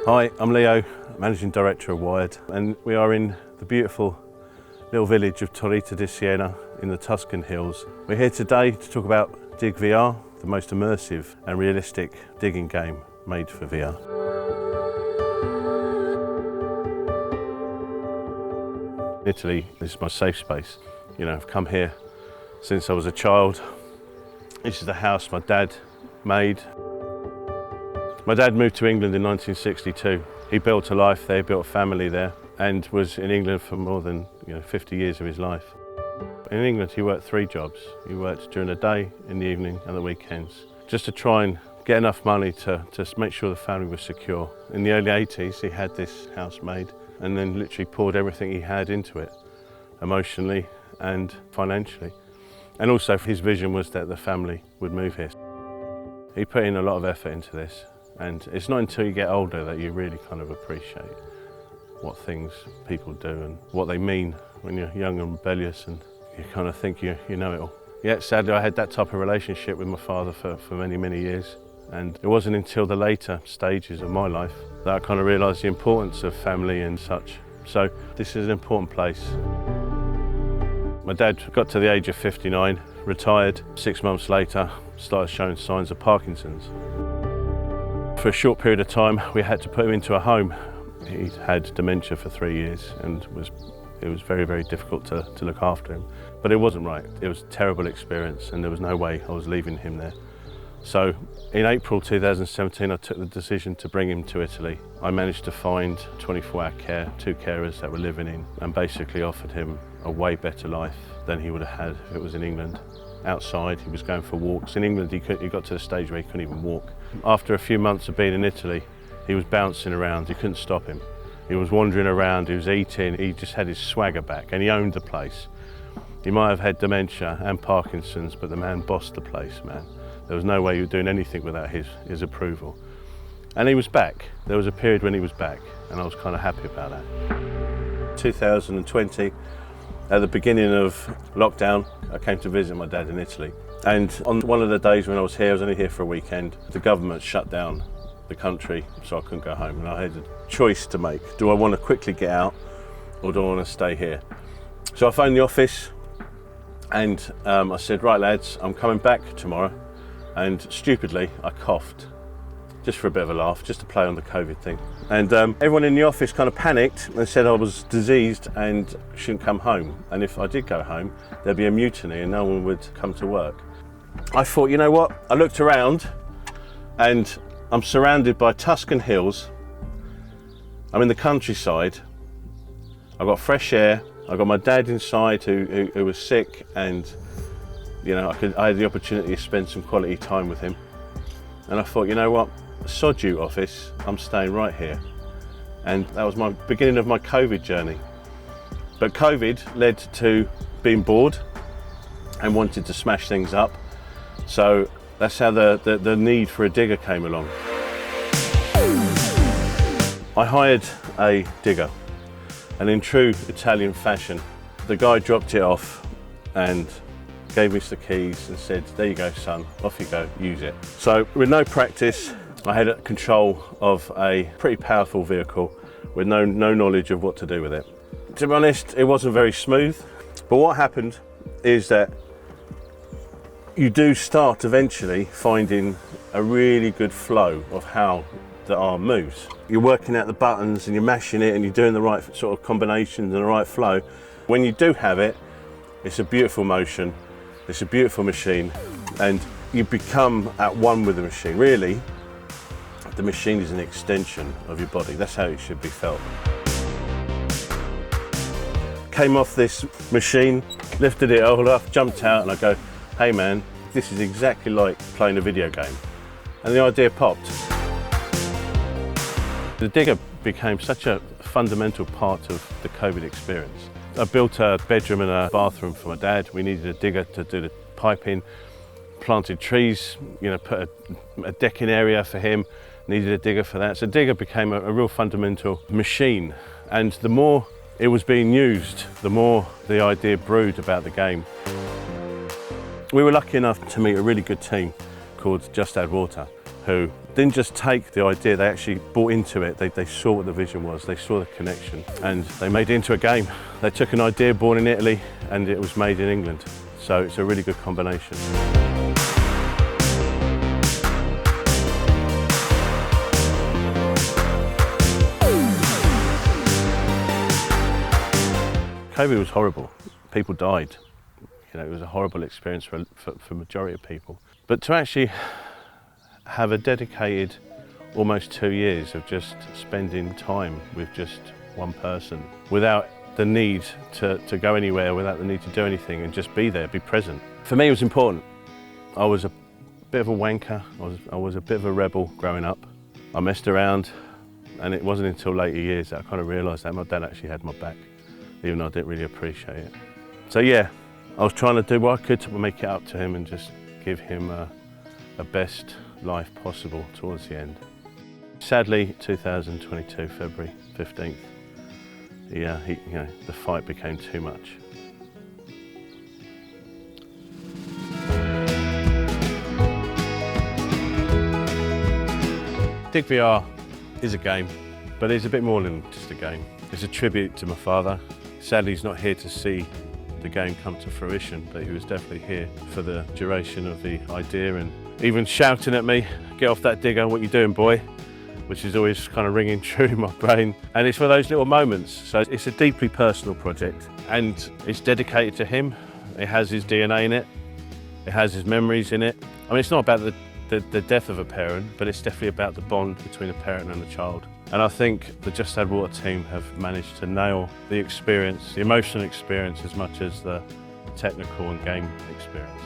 Hi, I'm Leo, Managing Director of Wired, and we are in the beautiful little village of Torrita di Siena in the Tuscan hills. We're here today to talk about Dig VR, the most immersive and realistic digging game made for VR. Italy is my safe space. You know, I've come here since I was a child. This is the house my dad made. My dad moved to England in 1962. He built a life there, built a family there, and was in England for more than 50 years of his life. In England, he worked 3 jobs. He worked during the day, in the evening, and the weekends, just to try and get enough money to make sure the family was secure. In the early 80s, he had this house made, and then literally poured everything he had into it, emotionally and financially. And also, his vision was that the family would move here. He put in a lot of effort into this. And it's not until you get older that you really kind of appreciate what things people do and what they mean when you're young and rebellious and you kind of think you know it all. Yeah, sadly I had that type of relationship with my father for many, many years. And it wasn't until the later stages of my life that I kind of realised the importance of family and such. So this is an important place. My dad got to the age of 59, retired. 6 months later, started showing signs of Parkinson's. For a short period of time, we had to put him into a home. He'd had dementia for 3 years and it was very, very difficult to look after him. But it wasn't right. It was a terrible experience and there was no way I was leaving him there. So in April 2017, I took the decision to bring him to Italy. I managed to find 24-hour care, 2 carers that were living in, and basically offered him a way better life than he would have had if it was in England. Outside, he was going for walks. In England, he got to the stage where he couldn't even walk. After a few months of being in Italy, he was bouncing around. You couldn't stop him. He was wandering around, he was eating, he just had his swagger back, and he owned the place. He might have had dementia and Parkinson's, but the man bossed the place, man. There was no way you were doing anything without his approval. And he was back. There was a period when he was back, and I was kind of happy about that. 2020, at the beginning of lockdown, I came to visit my dad in Italy. And on one of the days when I was only here for a weekend, the government shut down the country, so I couldn't go home. And I had a choice to make. Do I want to quickly get out, or do I want to stay here? So I phoned the office, and I said, right lads, I'm coming back tomorrow. And stupidly, I coughed, just for a bit of a laugh, just to play on the COVID thing. And everyone in the office kind of panicked and said I was diseased and shouldn't come home. And if I did go home, there'd be a mutiny and no one would come to work. I thought, you know what? I looked around and I'm surrounded by Tuscan hills. I'm in the countryside. I've got fresh air. I've got my dad inside who was sick, and I had the opportunity to spend some quality time with him. And I thought, you know what? Sod you, office, I'm staying right here. And that was my beginning of my COVID journey. But COVID led to being bored and wanted to smash things up. So that's how the need for a digger came along. I hired a digger, and in true Italian fashion, the guy dropped it off and gave me the keys and said, there you go son, off you go, use it. So with no practice, I had control of a pretty powerful vehicle with no knowledge of what to do with it. To be honest, it wasn't very smooth, but what happened is that you do start eventually finding a really good flow of how the arm moves. You're working out the buttons and you're mashing it and you're doing the right sort of combinations and the right flow. When you do have it, it's a beautiful motion, it's a beautiful machine, and you become at one with the machine. Really, the machine is an extension of your body. That's how it should be felt. Came off this machine, lifted it all up, jumped out, and I go, hey man, this is exactly like playing a video game. And the idea popped. The digger became such a fundamental part of the COVID experience. I built a bedroom and a bathroom for my dad. We needed a digger to do the piping, planted trees, put a decking area for him, needed a digger for that. So digger became a real fundamental machine. And the more it was being used, the more the idea brewed about the game. We were lucky enough to meet a really good team called Just Add Water, who didn't just take the idea, they actually bought into it. They saw what the vision was, they saw the connection, and they made it into a game. They took an idea born in Italy and it was made in England. So it's a really good combination. COVID was horrible. People died. You know, it was a horrible experience for the majority of people. But to actually have a dedicated almost 2 years of just spending time with just one person without the need to go anywhere, without the need to do anything, and just be there, be present. For me, it was important. I was a bit of a wanker. I was a bit of a rebel growing up. I messed around, and it wasn't until later years that I kind of realised that my dad actually had my back, even though I didn't really appreciate it. So yeah, I was trying to do what I could to make it up to him and just give him a best life possible towards the end. Sadly, 2022, February 15th, the fight became too much. Dig VR is a game, but it's a bit more than just a game. It's a tribute to my father. Sadly, he's not here to see the game come to fruition, but he was definitely here for the duration of the idea, and even shouting at me, "Get off that digger, what you doing, boy?" which is always kind of ringing true in my brain. And it's for those little moments. So it's a deeply personal project, and it's dedicated to him. It has his DNA in it. It has his memories in it. I mean, it's not about the death of a parent, but it's definitely about the bond between a parent and a child. And I think the Just Add Water team have managed to nail the experience, the emotional experience, as much as the technical and game experience.